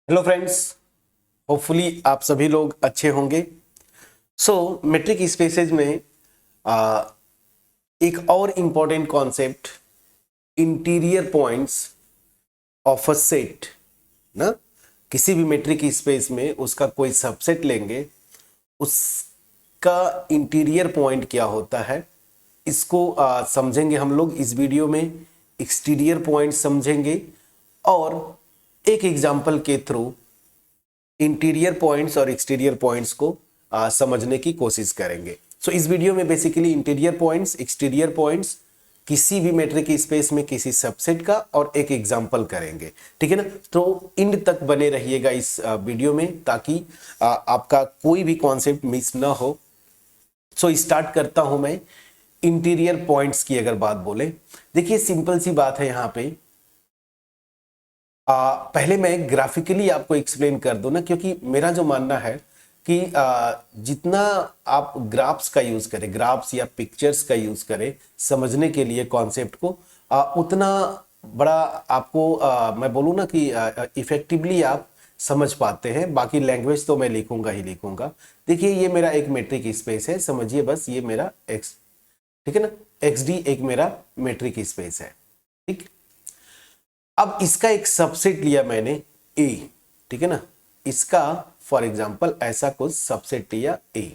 Hello friends, hopefully आप सभी लोग अच्छे होंगे। मेट्रिक स्पेसेज में आ, एक और important concept, interior points of a set ना। किसी भी मेट्रिक स्पेस में उसका कोई सबसेट लेंगे, उसका इंटीरियर पॉइंट क्या होता है, इसको समझेंगे हम लोग इस वीडियो में। एक्सटीरियर पॉइंट समझेंगे और एक एग्जाम्पल के थ्रू इंटीरियर पॉइंट्स और एक्सटीरियर पॉइंट्स को समझने की कोशिश करेंगे। इस वीडियो में basically interior points, exterior points, किसी भी मेट्रिक स्पेस में किसी सबसेट का और एक एग्जांपल करेंगे। ठीक है ना। तो इंड तक बने रहिएगा इस वीडियो में ताकि आपका कोई भी कॉन्सेप्ट मिस ना हो। स्टार्ट करता हूं मैं इंटीरियर पॉइंट्स की। अगर बात बोले, देखिए सिंपल सी बात है यहाँ पे। पहले मैं ग्राफिकली आपको एक्सप्लेन कर दूं ना, क्योंकि मेरा जो मानना है कि जितना आप ग्राफ्स का यूज करें, ग्राफ्स या पिक्चर्स का यूज करें समझने के लिए कॉन्सेप्ट को, उतना बड़ा आपको मैं बोलूँ ना कि इफेक्टिवली आप समझ पाते हैं। बाकी लैंग्वेज तो मैं लिखूंगा ही लिखूंगा। देखिए ये मेरा एक मेट्रिक स्पेस है, समझिए बस ये मेरा एक्स, ठीक है ना। एक्स डी एक मेरा मेट्रिक स्पेस है, ठीक। अब इसका एक सबसेट लिया मैंने ए, ठीक है ना। इसका फॉर एग्जांपल ऐसा कुछ सबसेट लिया ए,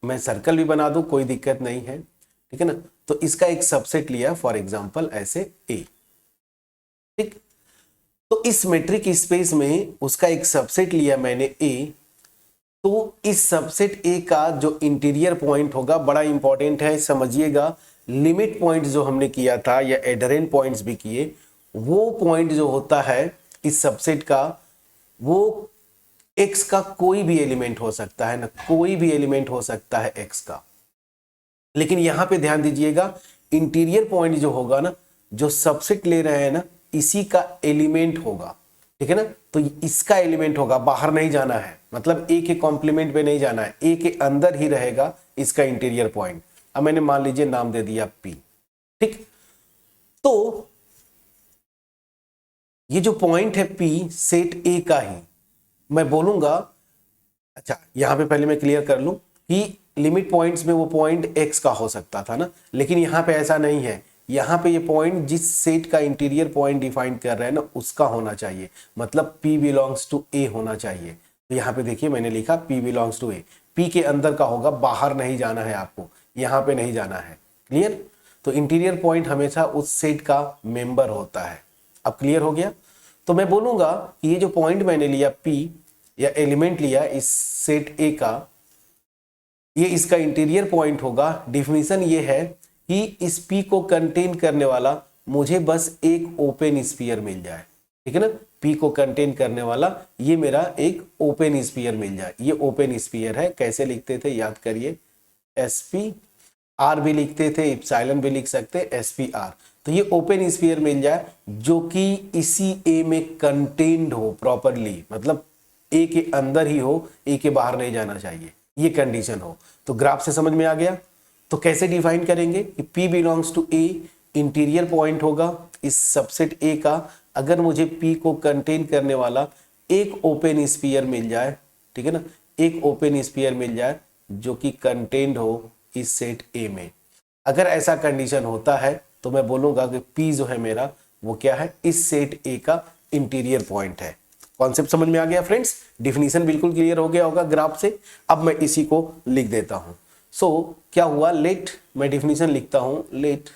मैं सर्कल भी बना दूं कोई दिक्कत नहीं है, ठीक है ना। तो इसका एक सबसेट लिया फॉर एग्जांपल ऐसे ए, ठीक। तो इस मेट्रिक स्पेस में उसका एक सबसेट लिया मैंने ए। तो इस सबसेट ए का जो इंटीरियर पॉइंट होगा बड़ा इंपॉर्टेंट है, समझिएगा। लिमिट पॉइंट जो हमने किया था या एडरेंट पॉइंट्स भी किए, वो पॉइंट जो होता है इस सबसेट का, वो एक्स का कोई भी एलिमेंट हो सकता है ना, कोई भी एलिमेंट हो सकता है एक्स का। लेकिन यहां पे ध्यान दीजिएगा, इंटीरियर पॉइंट जो होगा ना, जो सबसेट ले रहे हैं ना, इसी का एलिमेंट होगा, ठीक है ना। तो इसका एलिमेंट होगा, बाहर नहीं जाना है, मतलब ए के कॉम्प्लीमेंट पे नहीं जाना है, ए के अंदर ही रहेगा इसका इंटीरियर पॉइंट। अब मैंने मान लीजिए नाम दे दिया पी, ठीक। तो ये जो पॉइंट है पी सेट ए का ही मैं बोलूंगा। अच्छा, यहां पे पहले मैं क्लियर कर लूं कि लिमिट पॉइंट्स में वो पॉइंट एक्स का हो सकता था ना, लेकिन यहां पे ऐसा नहीं है। यहां पे ये पॉइंट जिस सेट का इंटीरियर पॉइंट डिफाइन कर रहे हैं ना, उसका होना चाहिए, मतलब P बिलोंग्स टू ए होना चाहिए। तो यहां पे देखिए मैंने लिखा P belongs to A, P के अंदर का होगा, बाहर नहीं जाना है आपको, यहां पे नहीं जाना है। क्लियर। तो इंटीरियर पॉइंट हमेशा उस सेट का मेंबर होता है। अब क्लियर हो गया। तो मैं बोलूंगा कि ये जो पॉइंट मैंने लिया P या एलिमेंट लिया इस सेट ए का, ये इसका इंटीरियर पॉइंट होगा। डिफिनीशन ये है कि इस पी को कंटेन करने वाला मुझे बस एक ओपन स्फीयर मिल जाए, ठीक है ना। पी को कंटेन करने वाला ये मेरा एक ओपन स्फीयर मिल जाए। ये ओपन स्फीयर है, कैसे लिखते थे याद करिए, एस पी आर भी लिखते थे, इप्सिलॉन भी लिख सकते एस पी आर। तो ये ओपन स्फीयर मिल जाए जो कि इसी ए में कंटेन्ड हो प्रॉपरली, मतलब ए के अंदर ही हो, ए के बाहर नहीं जाना चाहिए, ये कंडीशन हो। तो ग्राफ से समझ में आ गया। तो कैसे डिफाइन करेंगे कि P belongs to A, interior point होगा इस सबसेट ए का, अगर मुझे P को कंटेन करने वाला एक ओपन स्फीयर मिल जाए, ठीक है ना, एक ओपन स्फीयर मिल जाए जो कि कंटेन्ड हो इस सेट ए में। अगर ऐसा कंडीशन होता है तो मैं बोलूंगा कि P जो है मेरा वो क्या है, इस सेट ए का इंटीरियर पॉइंट है। कॉन्सेप्ट समझ में आ गया फ्रेंड्स, डिफिनीशन बिल्कुल क्लियर हो गया होगा ग्राफ से। अब मैं इसी को लिख देता हूं। क्या हुआ, लेट, मैं डिफिनीशन लिखता हूं, let,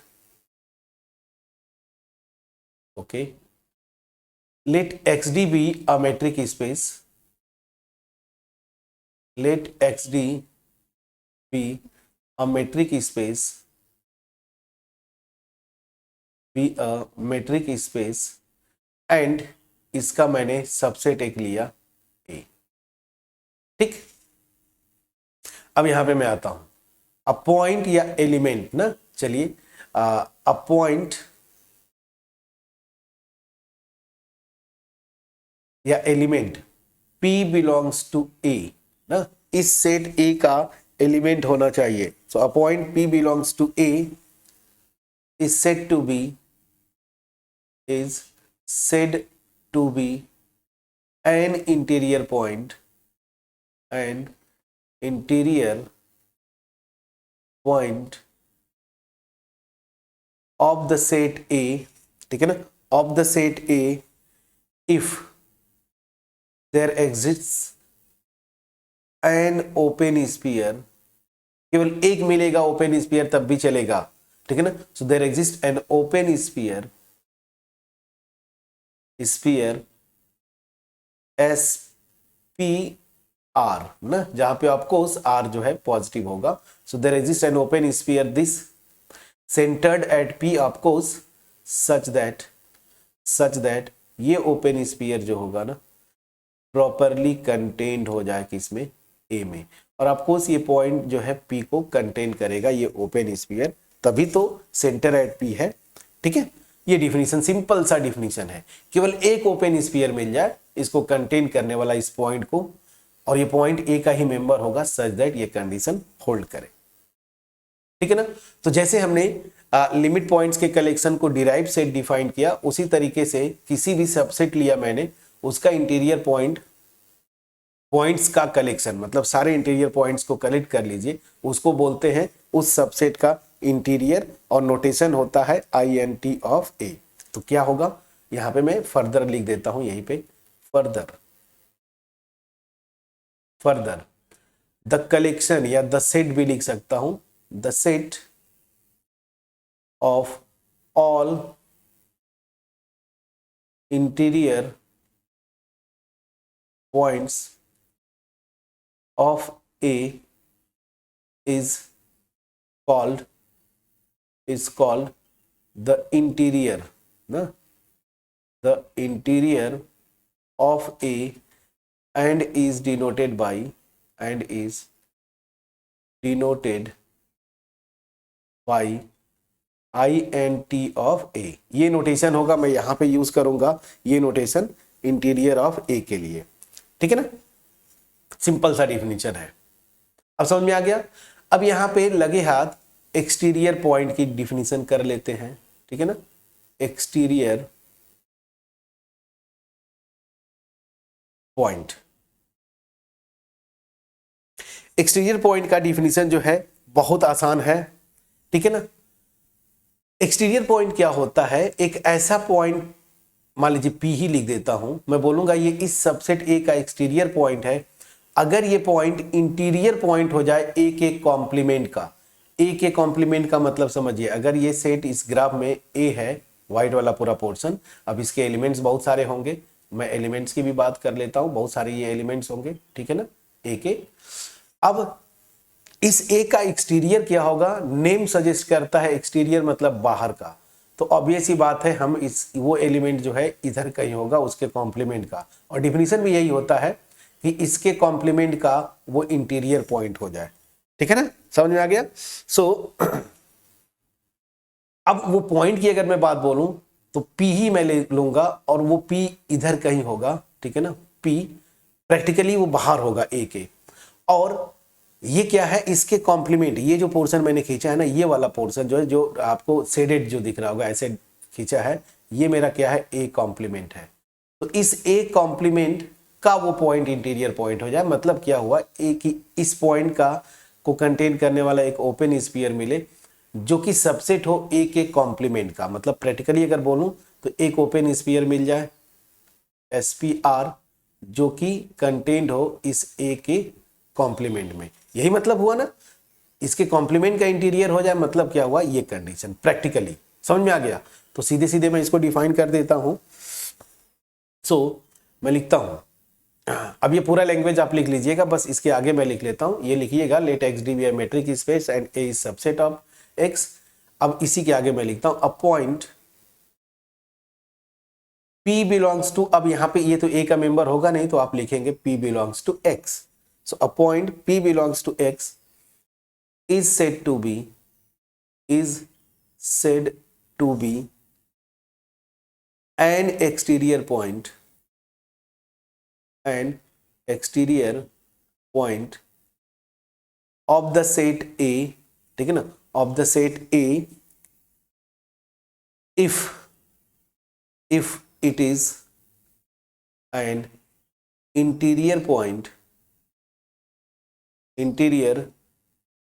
okay, let X D be a metric space, let X D be a metric space, be a metric space and इसका मैंने सबसेट एक लिया ए, ठीक। अब यहां पे मैं आता हूं, अ पॉइंट या एलिमेंट ना, चलिए अ पॉइंट या element P belongs to A ना, इस सेट ए का एलिमेंट होना चाहिए। So a point P belongs to A is said to be is said to be an interior point of the set A, ठीक है ना, of the set A if there exists an open sphere, केवल एक मिलेगा open sphere तब भी चलेगा, ठीक है ना। So there exist an open sphere S P R ना, जहां पे आपको उस आर जो है पॉजिटिव होगा। So there exist an open sphere this centred at P of course such that ये ओपन स्फीयर जो होगा ना प्रॉपरली कंटेन्ड हो जाए किसमें, ए में। और ऑफकोर्स ये पॉइंट जो है पी को कंटेन करेगा, ये ओपन स्फीयर, तभी तो सेंटर एट पी है, ठीक है। ये डिफिनीशन सिंपल सा डिफिनीशन है, केवल एक ओपन स्फीयर मिल जाए इसको कंटेन करने वाला इस पॉइंट को, और ये पॉइंट ए का ही मेंबर होगा सच दैट ये कंडीशन होल्ड करे, ठीक है ना। तो जैसे हमने लिमिट पॉइंट्स के कलेक्शन को डिराइव सेट डिफाइन किया, उसी तरीके से किसी भी सबसेट लिया मैंने, उसका इंटीरियर पॉइंट्स का कलेक्शन, मतलब सारे इंटीरियर पॉइंट्स को कलेक्ट कर लीजिए, उसको बोलते हैं उस सबसेट का इंटीरियर, और नोटेशन होता है INT ऑफ ए। तो क्या होगा, यहां पे मैं फर्दर लिख देता हूं, यहीं पे फर्दर द कलेक्शन, या द सेट भी लिख सकता हूं, the set of all interior points of A is called the interior, na? The interior of A and is denoted by INT of A। ये नोटेशन होगा, मैं यहां पे यूज करूंगा ये नोटेशन इंटीरियर ऑफ ए के लिए, ठीक है ना। सिंपल सा डिफिनीशन है, अब समझ में आ गया। अब यहां पे लगे हाथ एक्सटीरियर पॉइंट की डिफिनीशन कर लेते हैं, ठीक है ना। एक्सटीरियर पॉइंट का डिफिनीशन जो है बहुत आसान है, ठीक है ना। एक्सटीरियर पॉइंट क्या होता है, एक ऐसा पॉइंट, मान लीजिए पी ही लिख देता हूं, मैं बोलूंगा ये इस सबसेट ए का एक्सटीरियर पॉइंट है अगर ये पॉइंट इंटीरियर पॉइंट हो जाए ए के कॉम्प्लीमेंट का। ए के कॉम्प्लीमेंट का मतलब समझिए, अगर ये सेट इस ग्राफ में ए है, व्हाइट वाला पूरा पोर्शन, अब इसके एलिमेंट्स बहुत सारे होंगे, मैं एलिमेंट्स की भी बात कर लेता हूं, बहुत सारे ये एलिमेंट्स होंगे, ठीक है ना, ए के। अब इस ए का एक्सटीरियर क्या होगा, नेम सजेस्ट करता है एक्सटीरियर मतलब बाहर का, तो ऑब्वियस ही बात है हम वो एलिमेंट जो है इधर कहीं होगा उसके कॉम्प्लीमेंट का, और डिफिनीशन भी यही होता है कि इसके कॉम्प्लीमेंट का वो इंटीरियर पॉइंट हो जाए, ठीक है ना, समझ में आ गया। सो अब वो पॉइंट की अगर मैं बात बोलूं तो P ही मैं ले लूंगा, और वो P इधर कहीं होगा, ठीक है ना। P प्रैक्टिकली वो बाहर होगा A के, और ये क्या है, इसके कॉम्प्लीमेंट, ये जो पोर्शन मैंने खींचा है ना, ये वाला पोर्शन जो है, जो आपको शेडेड जो दिख रहा होगा ऐसे खींचा है, ये मेरा क्या है, A कॉम्प्लीमेंट है। तो इस A कॉम्प्लीमेंट का वो पॉइंट इंटीरियर पॉइंट हो जाए, मतलब क्या हुआ, ए की इस पॉइंट का को कंटेन करने वाला एक ओपन स्फीयर मिले जो कि सबसेट हो ए के कॉम्प्लीमेंट का, मतलब प्रैक्टिकली अगर बोलूं तो एक ओपन स्फीयर मिल जाए SPR जो कि कंटेन्ड हो इस ए के कॉम्प्लीमेंट में, यही मतलब हुआ ना, इसके कॉम्प्लीमेंट का इंटीरियर हो जाए, मतलब क्या हुआ, ये कंडीशन प्रैक्टिकली समझ में आ गया। तो सीधे सीधे मैं इसको डिफाइन कर देता हूं। सो मैं लिखता हूं, अब ये पूरा लैंग्वेज आप लिख लीजिएगा, बस इसके आगे मैं लिख लेता हूं, ये लिखिएगा, let X D be a metric space and A is subset of X. अब इसी के आगे मैं लिखता हूं, a point P belongs to, अब यहां पे ये तो ए का मेंबर होगा नहीं, तो आप लिखेंगे P belongs to X. So a point P belongs to X is said to be an exterior point of the set A, ठीक है ना, of the set A if it is and interior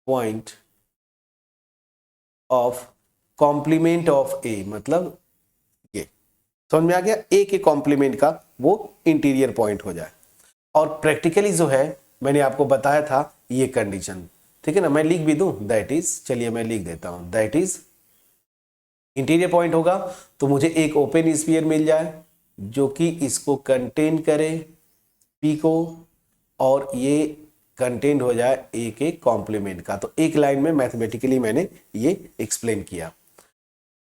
point of complement of A, मतलब ये समझ में आ गया, ए के complement का वो इंटीरियर पॉइंट हो जाए। और प्रैक्टिकली जो है मैंने आपको बताया था ये कंडीशन, ठीक है ना, मैं लिख भी दूं, दैट इज, चलिए मैं लिख देता हूं, दैट इज इंटीरियर पॉइंट होगा तो मुझे एक ओपन स्फीयर मिल जाए जो कि इसको कंटेन करे पी को, और ये कंटेन हो जाए ए के कॉम्प्लीमेंट का। तो एक लाइन में मैथमेटिकली मैंने ये एक्सप्लेन किया।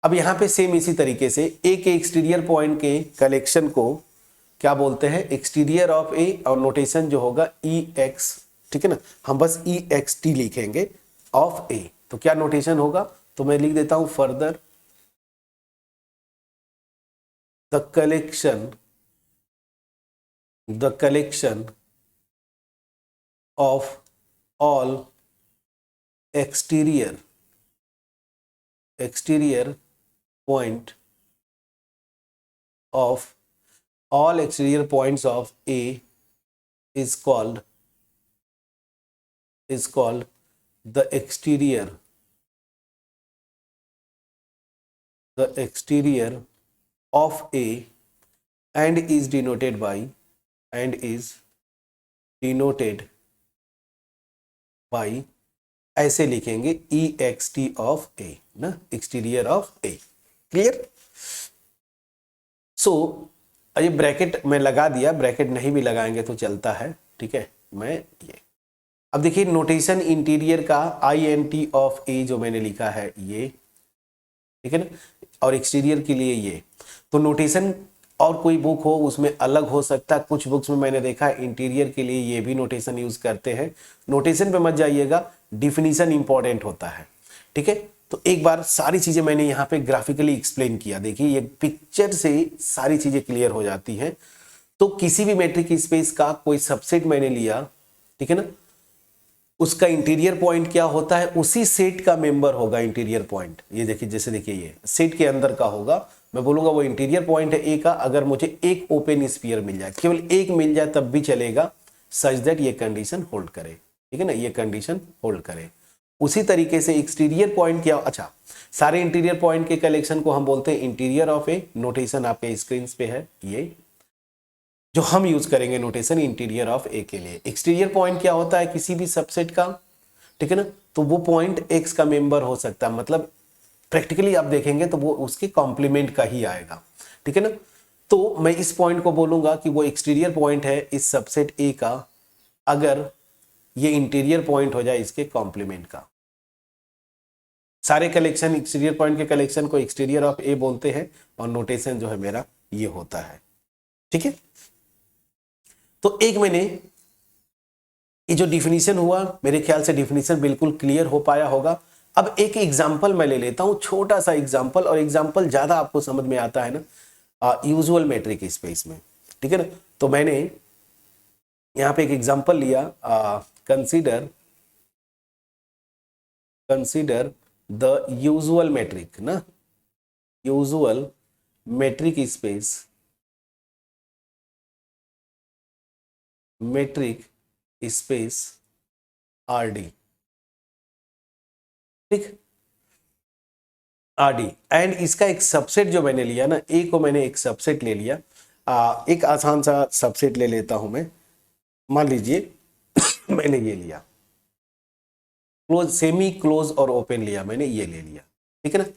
अब यहां पे सेम इसी तरीके से ए के एक्सटीरियर पॉइंट के कलेक्शन को क्या बोलते हैं, एक्सटीरियर ऑफ ए, और नोटेशन जो होगा ई एक्स, ठीक है ना, हम बस ई एक्स टी लिखेंगे ऑफ ए। तो क्या नोटेशन होगा, तो मैं लिख देता हूं further the collection of all exterior point of all exterior points of A is called the exterior of A, and is denoted by ऐसे लिखेंगे ई एक्स टी ऑफ ए ना, एक्सटीरियर ऑफ ए। क्लियर? सो ये ब्रैकेट मैं लगा दिया, bracket नहीं भी लगाएंगे तो चलता है, ठीक है। मैं ये अब देखिए नोटेशन इंटीरियर का आई एन टी ऑफ ए जो मैंने लिखा है ये, ठीक है ना, और एक्सटीरियर के लिए ये, तो नोटेशन और कोई बुक हो उसमें अलग हो सकता है। कुछ बुक्स में मैंने देखा है इंटीरियर के लिए ये भी नोटेशन यूज करते हैं। नोटेशन पे मत जाइएगा, डिफिनीशन इंपॉर्टेंट होता है, ठीक है। तो एक बार सारी चीजें मैंने यहाँ पे ग्राफिकली एक्सप्लेन किया, देखिए ये पिक्चर से सारी चीजें क्लियर हो जाती हैं। तो किसी भी मैट्रिक स्पेस का कोई सबसेट मैंने लिया, ठीक है ना, उसका इंटीरियर पॉइंट क्या होता है, उसी सेट का मेंबर होगा इंटीरियर पॉइंट। ये देखिए, जैसे देखिए ये सेट के अंदर का होगा, मैं बोलूंगा वो इंटीरियर पॉइंट है ए का। अगर मुझे एक ओपन स्फीयर मिल जाए, केवल एक मिल जाए तब भी चलेगा, सच दैट ये कंडीशन होल्ड करे, ठीक है ना, ये कंडीशन होल्ड करे। उसी तरीके से एक्सटीरियर पॉइंट क्या, अच्छा सारे इंटीरियर पॉइंट के कलेक्शन को हम बोलते हैं इंटीरियर ऑफ ए। नोटेशन आपके स्क्रीन पे है, ये जो हम यूज करेंगे नोटेशन इंटीरियर ऑफ ए के लिए। एक्सटीरियर पॉइंट क्या होता है, किसी भी सबसेट का, ठीक है ना, तो वो पॉइंट एक्स का मेंबर हो सकता है, मतलब प्रैक्टिकली आप देखेंगे तो वो उसके कॉम्प्लीमेंट का ही आएगा, ठीक है ना। तो मैं इस पॉइंट को बोलूंगा कि वो एक्सटीरियर पॉइंट है इस सबसेट ए का, अगर ये इंटीरियर पॉइंट हो जाए इसके कॉम्प्लीमेंट का। सारे कलेक्शन एक्सटीरियर पॉइंट के कलेक्शन को एक्सटीरियर ऑफ ए बोलते हैं, और नोटेशन जो है मेरा ये होता है, ठीक है। तो एक मैंने ये जो डिफिनीशन हुआ, मेरे ख्याल से डिफिनीशन बिल्कुल क्लियर हो पाया होगा। अब एक एग्जाम्पल मैं ले लेता हूं, छोटा सा एग्जाम्पल, और एग्जाम्पल ज्यादा आपको समझ में आता है ना यूजुअल मैट्रिक स्पेस में, ठीक है ना। तो मैंने यहां पे एक एग्जाम्पल लिया, कंसीडर द यूजुअल मैट्रिक ना, usual matric space R D, ठीक, आर डी, एंड इसका एक सबसेट जो मैंने लिया ना, ए को मैंने एक सबसेट ले लिया। एक आसान सा सबसेट ले लेता हूं मैं, मान लीजिए मैंने ये लिया, क्लोज, सेमी क्लोज और ओपन लिया मैंने, ये ले लिया, ठीक है ना।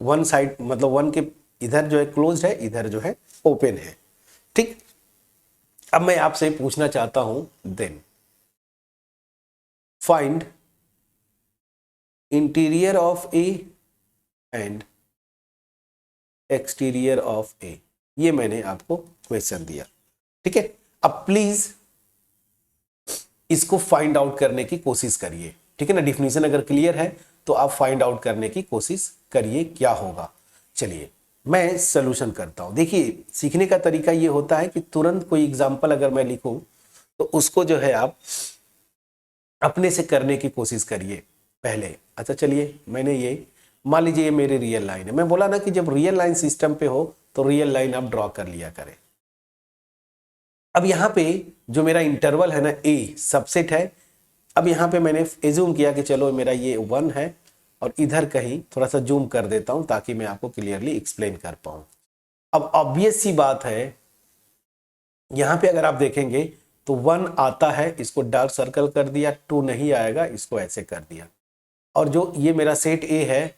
वन साइड मतलब वन के इधर जो है क्लोज है, इधर जो है ओपन है, ठीक। अब मैं आपसे पूछना चाहता हूं, then find interior of A and exterior of A, ये मैंने आपको क्वेश्चन दिया, ठीक है। अब प्लीज इसको फाइंड आउट करने की कोशिश करिए, ठीक है ना। डिफिनीशन अगर क्लियर है तो आप फाइंड आउट करने की कोशिश करिए क्या होगा। चलिए मैं सॉल्यूशन करता हूं। देखिए सीखने का तरीका ये होता है कि तुरंत कोई एग्जांपल अगर मैं लिखूं तो उसको जो है आप अपने से करने की कोशिश करिए पहले। अच्छा चलिए, मैंने ये मान लीजिए ये मेरी रियल लाइन है। मैं बोला ना कि जब रियल लाइन सिस्टम पे हो तो रियल लाइन आप ड्रॉ कर लिया करें, अब यहाँ पे जो मेरा इंटरवल है ना ए सबसेट है। अब यहाँ पे मैंने एज्यूम किया कि चलो मेरा ये 1 है और इधर कहीं थोड़ा सा जूम कर देता हूं ताकि मैं आपको क्लियरली एक्सप्लेन कर पाऊं। अब ऑब्वियस सी बात है, यहाँ पे अगर आप देखेंगे तो 1 आता है, इसको डार्क सर्कल कर दिया, 2 नहीं आएगा, इसको ऐसे कर दिया। और जो ये मेरा सेट ए है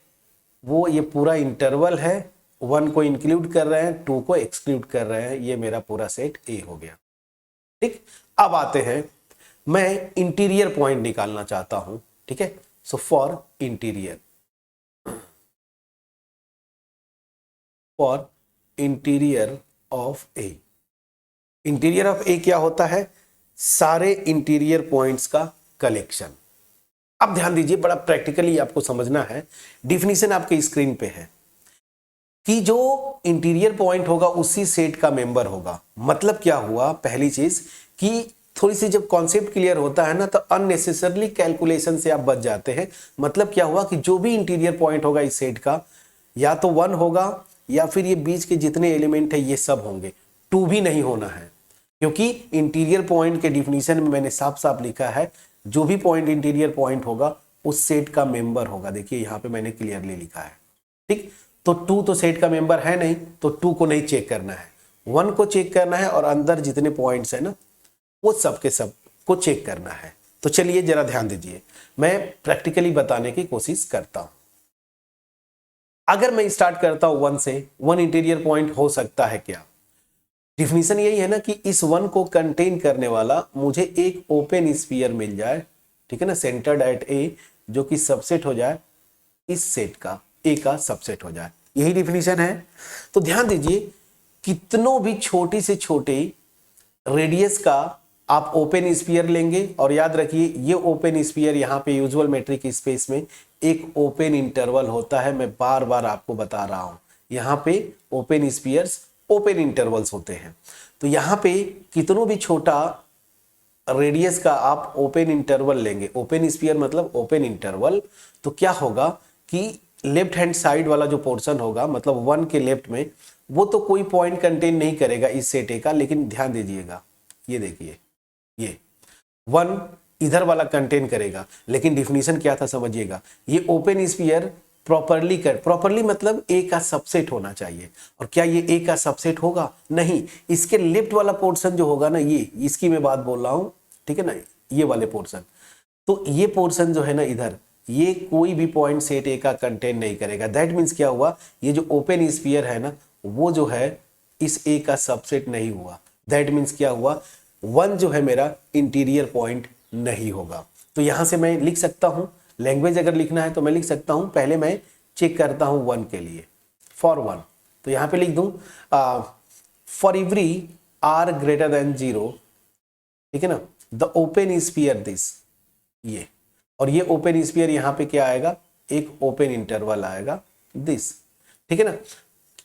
वो ये पूरा इंटरवल है, 1 को इंक्लूड कर रहे हैं, 2 को एक्सक्लूड कर रहे हैं, ये मेरा पूरा सेट ए हो गया। ठीक, अब आते हैं, मैं इंटीरियर पॉइंट निकालना चाहता हूं। ठीक है, so for interior of A, interior of A क्या होता है? सारे इंटीरियर पॉइंट्स का कलेक्शन। अब ध्यान दीजिए, बड़ा प्रैक्टिकली आपको समझना है। डिफिनीशन आपके स्क्रीन पे है कि जो इंटीरियर पॉइंट होगा उसी सेट का मेंबर होगा। मतलब क्या हुआ, पहली चीज कि थोड़ी सी जब कॉन्सेप्ट क्लियर होता है ना तो अननेसेसरली कैलकुलेशन से आप बच जाते हैं। मतलब क्या हुआ कि जो भी इंटीरियर पॉइंट होगा इस सेट का या तो 1 होगा या फिर ये बीच के जितने एलिमेंट है ये सब होंगे, 2 भी नहीं होना है। क्योंकि इंटीरियर पॉइंट के डिफिनीशन में मैंने साफ साफ लिखा है जो भी पॉइंट इंटीरियर पॉइंट होगा उस सेट का मेंबर होगा। देखिए यहाँ पे मैंने क्लियरली लिखा है। ठीक, तो 2 तो सेट का मेंबर है नहीं, तो 2 को नहीं चेक करना है, 1 को चेक करना है और अंदर जितने पॉइंट्स है ना वो सब के सब को चेक करना है। तो चलिए जरा ध्यान दीजिए, मैं प्रैक्टिकली बताने की कोशिश करता हूं। अगर मैं स्टार्ट करता हूं 1 से, 1 इंटीरियर पॉइंट हो सकता है क्या? डिफिनीशन यही है ना कि इस 1 को कंटेन करने वाला मुझे एक ओपन स्फीयर मिल जाए, ठीक है ना, सेंटर्ड एट ए, जो कि सबसेट हो जाए इस सेट का, ए का सबसेट हो जाए। यही डिफिनीशन है। तो ध्यान दीजिए, कितनों भी छोटी से छोटी रेडियस का आप ओपन स्फीयर लेंगे और याद रखिए ये ओपन स्फीयर यहाँ पे यूजुअल मेट्रिक स्पेस में एक ओपन इंटरवल होता है। मैं बार बार आपको बता रहा हूं, यहाँ पे ओपन स्फीयर्स ओपन इंटरवल्स होते हैं। तो यहाँ पे कितनों भी छोटा रेडियस का आप ओपन इंटरवल लेंगे, ओपन स्फीयर मतलब ओपन इंटरवल, तो क्या होगा कि लेफ्ट हैंड साइड वाला जो पोर्शन होगा, मतलब 1 के लेफ्ट में, वो तो कोई पॉइंट कंटेन नहीं करेगा इस सेट ए का। लेकिन ध्यान दीजिएगा, ये देखिए, ये 1 इधर वाला कंटेन करेगा। लेकिन डिफिनीशन क्या था समझिएगा, ये ओपन स्फीयर प्रॉपर्ली मतलब ए का सबसेट होना चाहिए। और क्या ये ए का सबसेट होगा? नहीं। इसके लेफ्ट वाला पोर्शन जो होगा ना, ये इसकी मैं बात बोल रहा हूं, ठीक है ना, ये वाले पोर्शन, तो ये पोर्शन जो है ना इधर, ये कोई भी पॉइंट सेट ए का कंटेन नहीं करेगा। दैट मीन्स क्या हुआ, ये जो ओपन स्फीयर है ना वो जो है इस ए का सबसेट नहीं हुआ। दैट मीन्स क्या हुआ, 1 जो है मेरा इंटीरियर पॉइंट नहीं होगा। तो यहां से मैं लिख सकता हूं, लैंग्वेज अगर लिखना है तो मैं लिख सकता हूं, पहले मैं चेक करता हूं 1 के लिए, फॉर 1, तो यहां पे लिख दूं for every r greater than 0, ठीक है ना, द ओपन स्फीयर दिस, ये, और ये ओपन स्फीयर यहां पे क्या आएगा, एक ओपन इंटरवल आएगा दिस, ठीक है ना।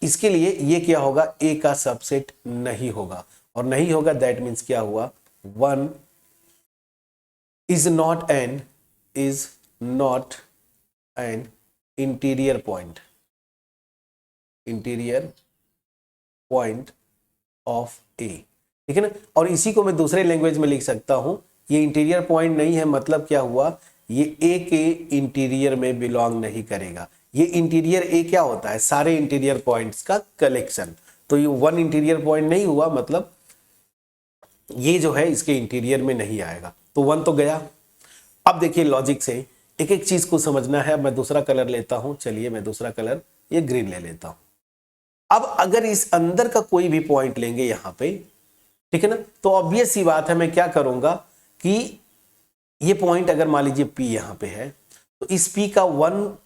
इसके लिए ये क्या होगा, ए का सबसेट नहीं होगा, और नहीं होगा दैट मीन्स क्या हुआ, 1 is not an interior point of A, ठीक है ना। और इसी को मैं दूसरे लैंग्वेज में लिख सकता हूं, ये इंटीरियर पॉइंट नहीं है, मतलब क्या हुआ, ये ए के इंटीरियर में बिलोंग नहीं करेगा। ये इंटीरियर ए क्या होता है, सारे इंटीरियर पॉइंट्स का कलेक्शन। तो ये 1 इंटीरियर पॉइंट नहीं हुआ, मतलब ये जो है इसके इंटीरियर में नहीं आएगा। तो 1 तो गया। अब देखिए लॉजिक से एक एक चीज को समझना है। अब मैं दूसरा कलर लेता हूं, चलिए मैं दूसरा कलर ये ग्रीन ले लेता हूं। अब अगर इस अंदर का कोई भी पॉइंट लेंगे यहां पे, ठीक है ना, तो ऑब्वियस सी बात है मैं क्या करूंगा कि ये पॉइंट अगर मान लीजिए P यहां पे है, तो इस P का 1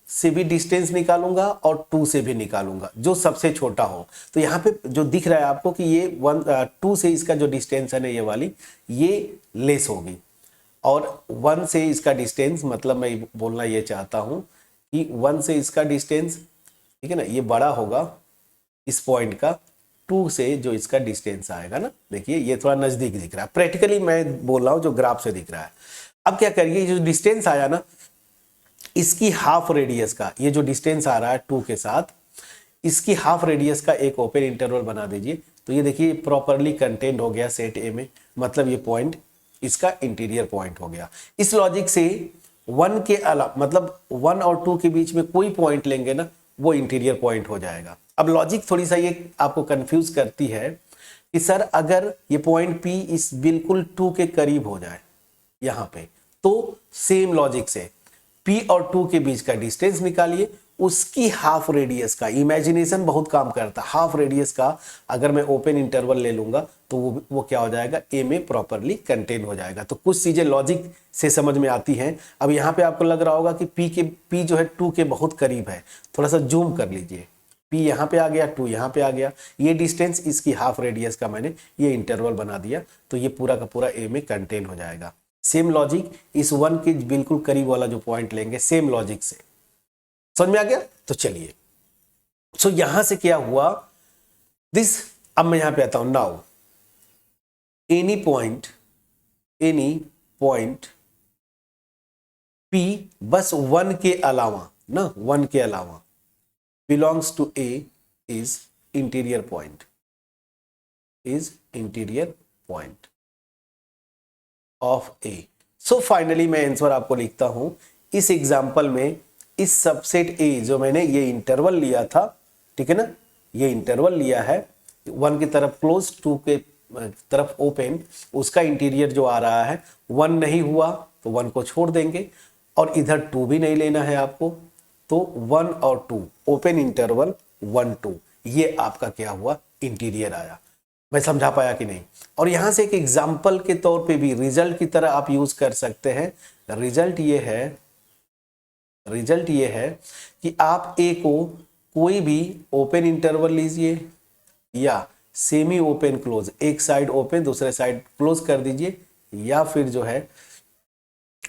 से भी डिस्टेंस निकालूंगा और 2 से भी निकालूंगा, जो सबसे छोटा हो। तो यहाँ पे जो दिख रहा है आपको कि ये 2 से इसका जो डिस्टेंस है ना, ये वाली, ये लेस होगी, और 1 से इसका डिस्टेंस, मतलब मैं बोलना ये चाहता हूं कि 1 से इसका डिस्टेंस, ठीक है ना, ये बड़ा होगा इस पॉइंट का 2 से जो इसका डिस्टेंस आएगा ना। देखिए ये थोड़ा नजदीक दिख रहा है, प्रैक्टिकली मैं बोल रहा हूं जो ग्राफ से दिख रहा है। अब क्या करिए, जो डिस्टेंस आया ना, इसकी हाफ रेडियस का, ये जो डिस्टेंस आ रहा है 2 के साथ, इसकी हाफ रेडियस का एक ओपन इंटरवल बना दीजिए, तो ये देखिए प्रॉपरली कंटेन्ड हो गया सेट ए में, मतलब ये पॉइंट इसका इंटीरियर पॉइंट हो गया। इस लॉजिक से 1 के अलावा, मतलब 1 और 2 के बीच में कोई पॉइंट लेंगे ना, वो इंटीरियर पॉइंट हो जाएगा। अब लॉजिक थोड़ी सा ये आपको कंफ्यूज करती है कि सर अगर ये पॉइंट P इस बिल्कुल 2 के करीब हो जाए यहाँ पे, तो सेम लॉजिक से P और 2 के बीच का डिस्टेंस निकालिए, उसकी हाफ रेडियस का, इमेजिनेशन बहुत काम करता है, हाफ रेडियस का अगर मैं ओपन इंटरवल ले लूंगा तो वो क्या हो जाएगा, ए में प्रॉपरली कंटेन हो जाएगा। तो कुछ चीजें लॉजिक से समझ में आती हैं। अब यहाँ पे आपको लग रहा होगा कि P जो है 2 के बहुत करीब है, थोड़ा सा जूम कर लीजिए, P यहाँ पे आ गया, 2 यहाँ पे आ गया, ये डिस्टेंस इसकी हाफ रेडियस का मैंने ये इंटरवल बना दिया, तो ये पूरा का पूरा ए में कंटेन हो जाएगा। सेम लॉजिक इस 1 के बिल्कुल करीब वाला जो पॉइंट लेंगे, सेम लॉजिक से, समझ में आ गया। तो चलिए, सो यहां से क्या हुआ दिस, अब मैं यहां पे आता हूं, नाउ एनी पॉइंट P बस 1 के अलावा ना, 1 के अलावा belongs to A is interior point of A। So finally मैं आंसर आपको लिखता हूं, इस एग्जांपल में इस सबसेट A जो मैंने ये इंटरवल लिया था, ठीक है ना, ये इंटरवल लिया है 1 की तरफ क्लोज, 2 के तरफ ओपन, उसका इंटीरियर जो आ रहा है 1 नहीं हुआ तो 1 को छोड़ देंगे, और इधर 2 भी नहीं लेना है आपको, तो 1 और 2 ओपन इंटरवल 1 2, ये आपका क्या हुआ, इंटीरियर आया। मैं समझा पाया कि नहीं। और यहां से एक एग्जाम्पल के तौर पे भी रिजल्ट की तरह आप यूज कर सकते हैं। रिजल्ट ये है कि आप ए को कोई भी ओपन इंटरवल लीजिए या सेमी ओपन क्लोज, एक साइड ओपन दूसरे साइड क्लोज कर दीजिए, या फिर जो है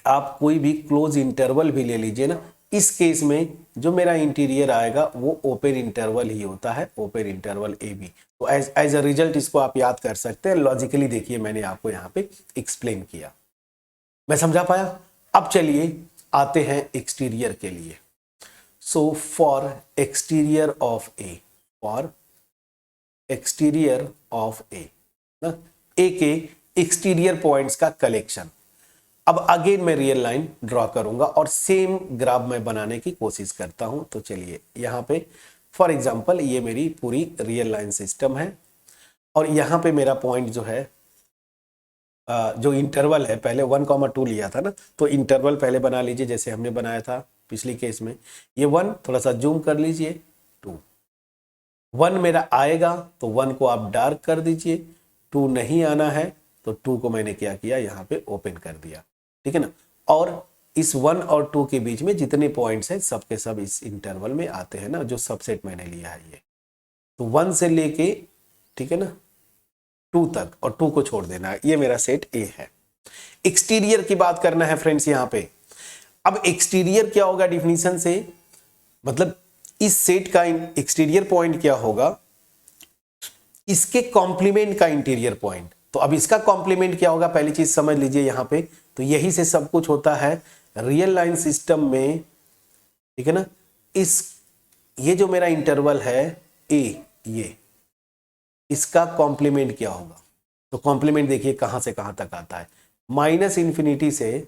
आप कोई भी क्लोज इंटरवल भी ले लीजिए ना, इस केस में जो मेरा इंटीरियर आएगा वो ओपन इंटरवल ही होता है, ओपन इंटरवल ए बी। तो एज अ रिजल्ट इसको आप याद कर सकते हैं। लॉजिकली देखिए मैंने आपको यहाँ पे एक्सप्लेन किया, मैं समझा पाया। अब चलिए आते हैं एक्सटीरियर के लिए। सो फॉर एक्सटीरियर ऑफ ए ना, ए के एक्सटीरियर पॉइंट्स का कलेक्शन। अब अगेन मैं रियल लाइन ड्रॉ करूंगा और सेम ग्राफ में बनाने की कोशिश करता हूं। तो चलिए यहां पे फॉर एग्जांपल ये मेरी पूरी रियल लाइन सिस्टम है, और यहां पे मेरा पॉइंट जो है, जो इंटरवल है, पहले 1,2 लिया था ना, तो इंटरवल पहले बना लीजिए जैसे हमने बनाया था पिछली केस में। ये 1 थोड़ा सा जूम कर लीजिए, 2 1 मेरा आएगा तो 1 को आप डार्क कर दीजिए, 2 नहीं आना है तो 2 को मैंने क्या किया, यहाँ पे ओपन कर दिया, ठीक है ना। और इस 1 और 2 के बीच में जितने पॉइंट्स हैं सब के सब इस इंटरवल में आते हैं ना, जो सबसेट मैंने लिया है ये, तो 1 से लेके, ठीक है ना, 2 तक, और 2 को छोड़ देना है, ये मेरा सेट ए है। एक्सटीरियर की बात करना है फ्रेंड्स यहाँ पे। अब एक्सटीरियर क्या होगा डिफिनीशन से, मतलब इस सेट का एक्सटीरियर पॉइंट क्या होगा, इसके कॉम्प्लीमेंट का इंटीरियर पॉइंट। तो अब इसका कॉम्प्लीमेंट क्या होगा, पहली चीज समझ लीजिए यहाँ पे, तो यही से सब कुछ होता है रियल लाइन सिस्टम में, ठीक है ना। ये जो मेरा इंटरवल है ए, ये इसका कॉम्प्लीमेंट क्या होगा, तो कॉम्प्लीमेंट देखिए कहां से कहां तक आता है, -∞ से,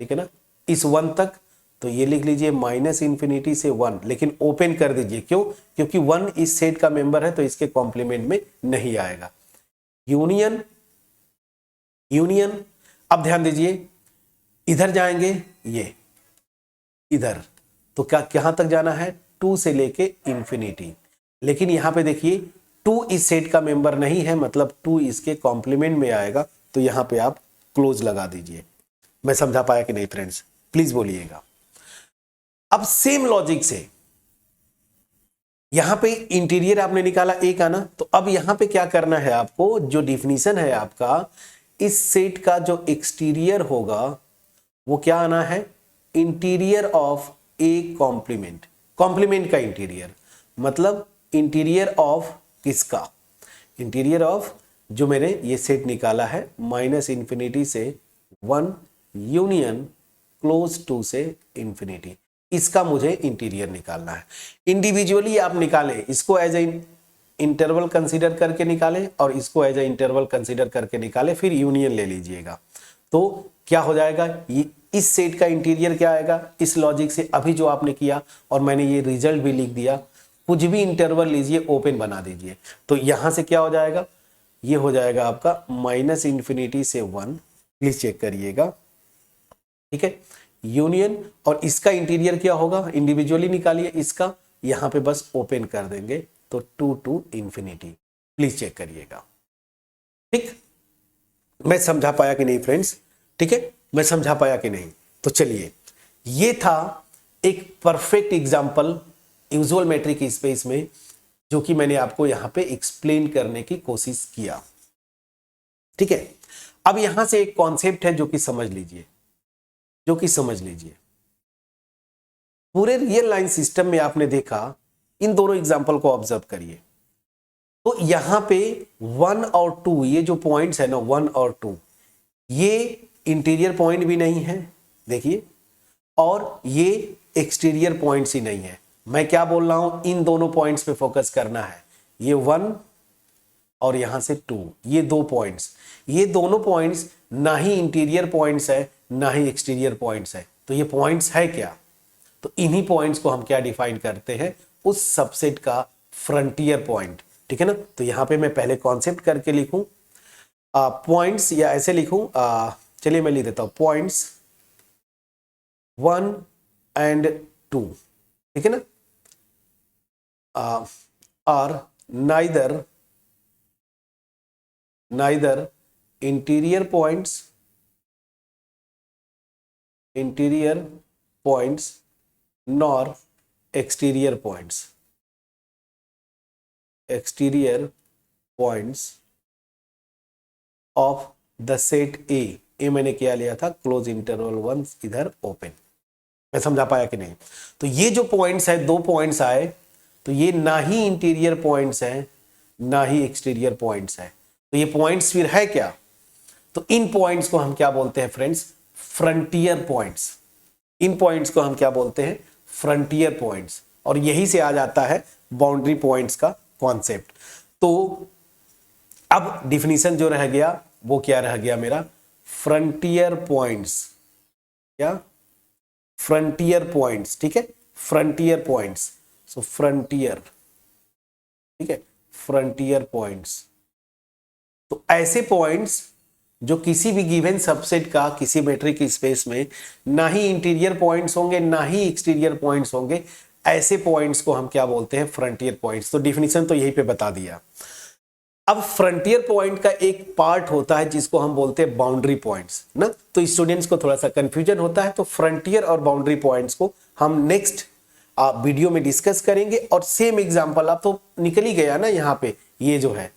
ठीक है ना, इस 1 तक, तो ये लिख लीजिए -∞ से 1, लेकिन ओपन कर दीजिए, क्यों, क्योंकि 1 इस सेट का मेंबर है तो इसके कॉम्प्लीमेंट में नहीं आएगा। यूनियन, अब ध्यान दीजिए इधर जाएंगे, ये इधर, तो क्या कहां तक जाना है, 2 से लेके इंफिनिटी, लेकिन यहां पे देखिए 2 इस सेट का मेंबर नहीं है, मतलब 2 इसके कॉम्प्लीमेंट में आएगा, तो यहां पे आप क्लोज लगा दीजिए। मैं समझा पाया कि नहीं फ्रेंड्स, प्लीज बोलिएगा। अब सेम लॉजिक से यहां पे इंटीरियर आपने निकाला ए का ना, तो अब यहां पे क्या करना है आपको, जो डिफिनीशन है आपका, इस सेट का जो एक्सटीरियर होगा वो क्या आना है, इंटीरियर ऑफ ए कॉम्प्लीमेंट का इंटीरियर, मतलब इंटीरियर ऑफ किसका, इंटीरियर ऑफ जो मैंने ये सेट निकाला है -∞ से 1 यूनियन क्लोज 2 से इंफिनिटी, इसका मुझे इंटीरियर निकालना है। इंडिविजुअली आप निकालें इसको एज ए इंटरवल कंसीडर करके निकाले और इसको एज ए इंटरवल कंसीडर करके निकाले, फिर यूनियन ले लीजिएगा। तो क्या हो जाएगा, ये इस सेट का इंटीरियर क्या आएगा, इस लॉजिक से अभी जो आपने किया और मैंने ये रिजल्ट भी लिख दिया, कुछ भी इंटरवल लीजिए, ओपन बना दीजिए, तो यहां से क्या हो जाएगा, ये हो जाएगा आपका -∞ से 1, प्लीज चेक करिएगा, ठीक है, यूनियन, और इसका इंटीरियर क्या होगा, इंडिविजुअली निकालिए इसका, यहां पे बस ओपन कर देंगे तो 2 to ∞, प्लीज चेक करिएगा। ठीक, मैं समझा पाया कि नहीं फ्रेंड्स, ठीक है, मैं समझा पाया कि नहीं। तो चलिए, ये था एक perfect example usual metric space में, जो कि मैंने आपको यहां पे एक्सप्लेन करने की कोशिश किया। ठीक है, अब यहां से एक कॉन्सेप्ट है जो कि समझ लीजिए, पूरे रियल लाइन सिस्टम में आपने देखा, इन दोनों एग्जांपल को ऑब्जर्व करिए, तो यहां पे 1 और 2, ये जो पॉइंट्स है ना 1 और 2, ये इंटीरियर पॉइंट भी नहीं है, देखिए, और ये एक्सटीरियर पॉइंट्स ही नहीं है। मैं क्या बोल रहा हूं, इन दोनों पॉइंट्स पे फोकस करना है, ये 1 और यहां से 2, ये दो पॉइंट्स, ये दोनों पॉइंट्स ना ही इंटीरियर पॉइंट्स है ना ही एक्सटीरियर पॉइंट्स है, तो ये पॉइंट्स है क्या, तो इन्हीं पॉइंट्स को हम क्या डिफाइन करते हैं, उस सबसेट का फ्रंटियर पॉइंट। ठीक है ना, तो यहां पे मैं पहले कॉन्सेप्ट करके लिखूं पॉइंट्स, या ऐसे लिखूं, चलिए मैं लिख देता हूं पॉइंट्स 1 and 2, ठीक है ना, are neither interior points nor exterior points of the set A। मैंने क्या लिया था, क्लोज इंटरवल 1, इधर ओपन। मैं समझा पाया कि नहीं, तो ये जो पॉइंट्स है, दो पॉइंट्स आए, तो ये ना ही इंटीरियर पॉइंट्स हैं ना ही एक्सटीरियर पॉइंट्स हैं, तो ये पॉइंट्स फिर है क्या, तो इन पॉइंट्स को हम क्या बोलते हैं फ्रेंड्स, फ्रंटियर पॉइंट्स। इन पॉइंट्स को हम क्या बोलते हैं, फ्रंटियर पॉइंट्स, और यही से आ जाता है बाउंड्री पॉइंट्स का कॉन्सेप्ट। तो अब डिफिनीशन जो रह गया वो क्या रह गया मेरा, फ्रंटियर पॉइंट्स, क्या, फ्रंटियर पॉइंट्स, ठीक है, फ्रंटियर पॉइंट्स, सो फ्रंटियर, ठीक है, फ्रंटियर पॉइंट्स, तो ऐसे पॉइंट्स जो किसी भी गिवन सबसेट का किसी मेट्रिक स्पेस में ना ही इंटीरियर पॉइंट्स होंगे ना ही एक्सटीरियर पॉइंट्स होंगे, ऐसे पॉइंट्स को हम क्या बोलते हैं, फ्रंटियर पॉइंट्स। तो डिफिनीशन तो यही पे बता दिया। अब फ्रंटियर पॉइंट का एक पार्ट होता है जिसको हम बोलते हैं बाउंड्री पॉइंट्स ना, तो स्टूडेंट्स को थोड़ा सा कंफ्यूजन होता है, तो फ्रंटियर और बाउंड्री पॉइंट्स को हम नेक्स्ट वीडियो में डिस्कस करेंगे। और सेम एग्जांपल आप तो निकल ही गया ना, यहाँ पे ये जो है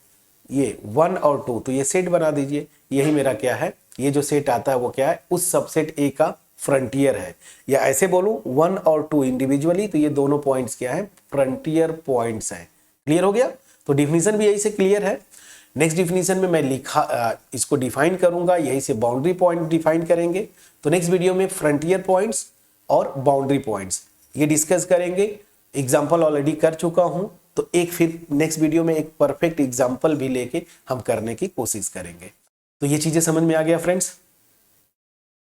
ये 1 और 2, तो ये सेट बना दीजिए, यही मेरा क्या है, ये जो सेट आता है वो क्या है, उस सबसेट ए का फ्रंटियर है, या ऐसे बोलूं 1 और 2 इंडिविजुअली, तो ये दोनों पॉइंट्स क्या है, फ्रंटियर पॉइंट्स हैं। क्लियर हो गया, तो डिफिनीशन भी यही से क्लियर है। नेक्स्ट डिफिनीशन में मैं इसको डिफाइन करूंगा, यही से बाउंड्री पॉइंट डिफाइन करेंगे। तो नेक्स्ट वीडियो में फ्रंटियर पॉइंट्स और बाउंड्री पॉइंट्स ये डिस्कस करेंगे। एग्जांपल ऑलरेडी कर चुका हूं, तो एक फिर नेक्स्ट वीडियो में एक परफेक्ट एग्जांपल भी लेके हम करने की कोशिश करेंगे। तो ये चीजें समझ में आ गया फ्रेंड्स,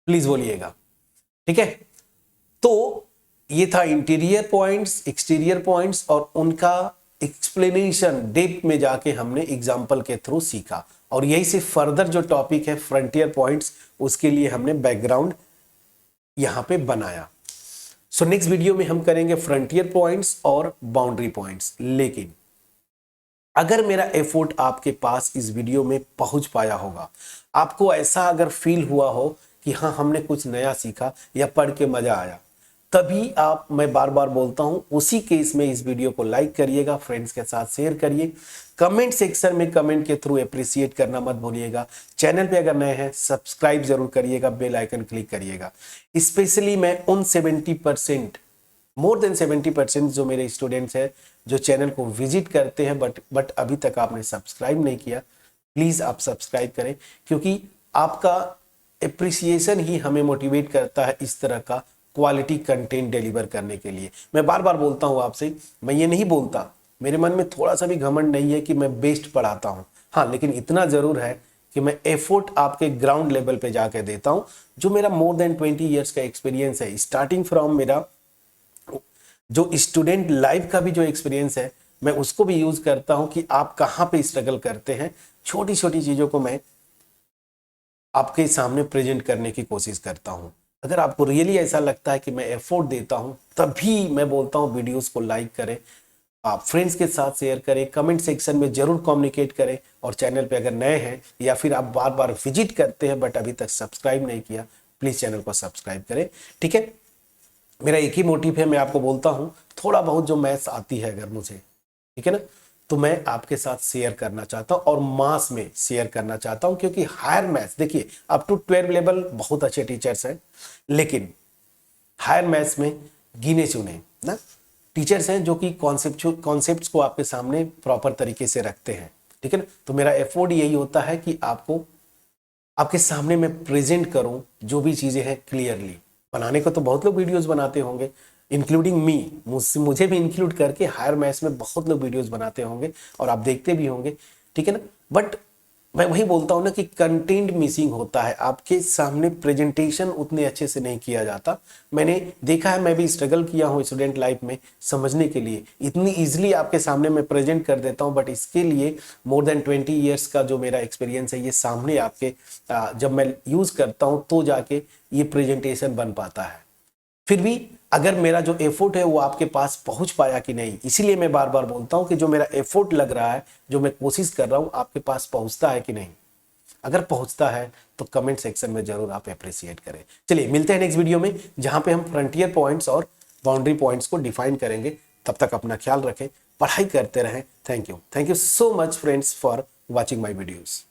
प्लीज बोलिएगा, ठीक है। तो ये था इंटीरियर पॉइंट्स, एक्सटीरियर पॉइंट्स, और उनका एक्सप्लेनेशन डेप्थ में जाके हमने एग्जांपल के थ्रू सीखा, और यही से फर्दर जो टॉपिक है फ्रंटियर पॉइंट्स, उसके लिए हमने बैकग्राउंड यहां पे बनाया। सो नेक्स्ट वीडियो में हम करेंगे फ्रंटियर पॉइंट्स और बाउंड्री पॉइंट्स। लेकिन अगर मेरा एफर्ट आपके पास इस वीडियो में पहुंच पाया होगा, आपको ऐसा अगर फील हुआ हो कि हाँ हमने कुछ नया सीखा या पढ़ के मजा आया, तभी आप, मैं बार बार बोलता हूं, उसी केस में इस वीडियो को लाइक करिएगा, फ्रेंड्स के साथ शेयर करिए, कमेंट सेक्शन में कमेंट के थ्रू अप्रिशिएट करना मत भूलिएगा। चैनल पे अगर नए हैं सब्सक्राइब जरूर करिएगा, बेल आइकन क्लिक करिएगा। स्पेशली मैं उन 70%, मोर देन 70% जो मेरे स्टूडेंट्स हैं जो चैनल को विजिट करते हैं बट अभी तक आपने सब्सक्राइब नहीं किया, प्लीज आप सब्सक्राइब करें, क्योंकि आपका अप्रिसिएशन ही हमें मोटिवेट करता है इस तरह का क्वालिटी कंटेंट डिलीवर करने के लिए। मैं बार बार बोलता हूं आपसे, मैं ये नहीं बोलता मेरे मन में थोड़ा सा भी घमंड नहीं है कि मैं बेस्ट पढ़ाता हूँ। हाँ, लेकिन इतना ज़रूर है कि मैं एफर्ट आपके ग्राउंड लेवल पे जाके देता हूँ। जो मेरा मोर देन 20 ईयर्स का एक्सपीरियंस है, स्टार्टिंग फ्रॉम मेरा जो स्टूडेंट लाइफ का भी जो एक्सपीरियंस है, मैं उसको भी यूज़ करता हूँ कि आप कहाँ पे स्ट्रगल करते हैं। छोटी छोटी चीज़ों को मैं आपके सामने प्रेजेंट करने की कोशिश करता हूँ। अगर आपको रियली ऐसा लगता है कि मैं एफर्ट देता हूँ, तभी मैं बोलता हूँ वीडियोस को लाइक करें, आप फ्रेंड्स के साथ शेयर करें, कमेंट सेक्शन में जरूर कम्युनिकेट करें, और चैनल पे अगर नए हैं या फिर आप बार बार विजिट करते हैं बट अभी तक सब्सक्राइब नहीं किया, प्लीज़ चैनल को सब्सक्राइब करें। ठीक है, मेरा एक ही मोटिव है, मैं आपको बोलता हूँ थोड़ा बहुत जो मैथ्स आती है अगर मुझे, ठीक है ना, तो मैं आपके साथ शेयर करना चाहता हूँ और मास में शेयर करना चाहता हूँ। क्योंकि हायर मैथ्स देखिए, अप टू 12 लेवल बहुत अच्छे टीचर्स हैं, लेकिन हायर मैथ्स में गिने चुने ना टीचर्स हैं जो कि कॉन्सेप्ट्स को आपके सामने प्रॉपर तरीके से रखते हैं। ठीक है ना, तो मेरा एफर्ट यही होता है कि आपको आपके सामने मैं प्रेजेंट करूं जो भी चीज़ें हैं क्लियरली। बनाने को तो बहुत लोग वीडियोस बनाते होंगे, इंक्लूडिंग मी, मुझे भी इंक्लूड करके हायर मैथ्स में बहुत लोग वीडियोस बनाते होंगे और आप देखते भी होंगे। ठीक है ना, बट मैं वही बोलता हूँ ना कि कंटेंट मिसिंग होता है, आपके सामने प्रेजेंटेशन उतने अच्छे से नहीं किया जाता। मैंने देखा है, मैं भी स्ट्रगल किया हूँ स्टूडेंट लाइफ में समझने के लिए, इतनी ईजिली आपके सामने मैं प्रेजेंट कर देता हूँ, बट इसके लिए मोर देन 20 ईयर्स का जो मेरा एक्सपीरियंस है, ये सामने आपके जब मैं यूज़ करता हूँ तो जाके ये प्रेजेंटेशन बन पाता है। फिर भी अगर मेरा जो एफर्ट है वो आपके पास पहुंच पाया कि नहीं, इसीलिए मैं बार बार बोलता हूं कि जो मेरा एफर्ट लग रहा है, जो मैं कोशिश कर रहा हूं, आपके पास पहुंचता है कि नहीं। अगर पहुंचता है तो कमेंट सेक्शन में जरूर आप अप्रिशिएट करें। चलिए मिलते हैं नेक्स्ट वीडियो में, जहां पे हम फ्रंटियर पॉइंट्स और बाउंड्री पॉइंट्स को डिफाइन करेंगे। तब तक अपना ख्याल रखें, पढ़ाई करते रहें। Thank you so much friends for watching my videos.